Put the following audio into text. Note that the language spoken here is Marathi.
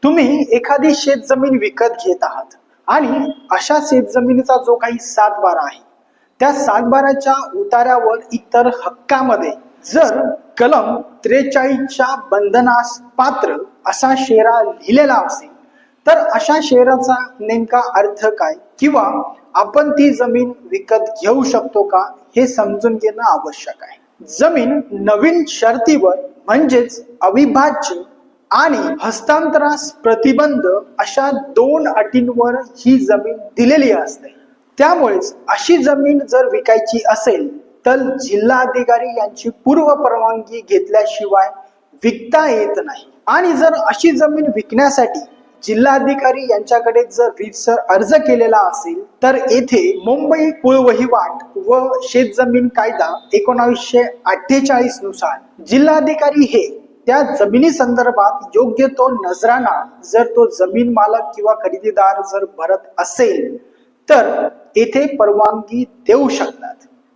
तुम्ही एखादी शेतजमीन विकत घेत आहात आणि अशा शेतजमिनीचा जो काही सातबारा आहे त्या सातबाराच्या उतार्यावर इतर हक्कामध्ये जर कलम 43च्या बंधनास पात्र असा शेरा लिहिलेला असेल तर अशा शेराचा नेमका अर्थ काय किंवा आपण ती जमीन विकत घेऊ शकतो का हे समजून घेणं आवश्यक आहे। जमीन नवीन शर्तीवर म्हणजेच अविभाज्य आणि हस्तांतरास प्रतिबंध अशा दोन अटींवर ही जमीन दिलेली असते। त्यामुळेच अशी जमीन जर विकायची असेल तर जिल्हाधिकारी यांची पूर्व परवानगी घेतल्याशिवाय विकता येत नाही। आणि जर अशी जमीन विकण्यासाठी जिल्हाधिकारी यांच्याकडे जर रीतसर अर्ज केलेला असेल तर येथे मुंबई कुळवहिवाट व शेतजमीन कायदा 1948 नुसार जिल्हाधिकारी हे त्या जमिनी संदर्भात योग्य तो नजराना जर तो जमीन मालक किंवा खरेदीदार जर भरत असेल तर येथे परवानगी देऊ शकतात।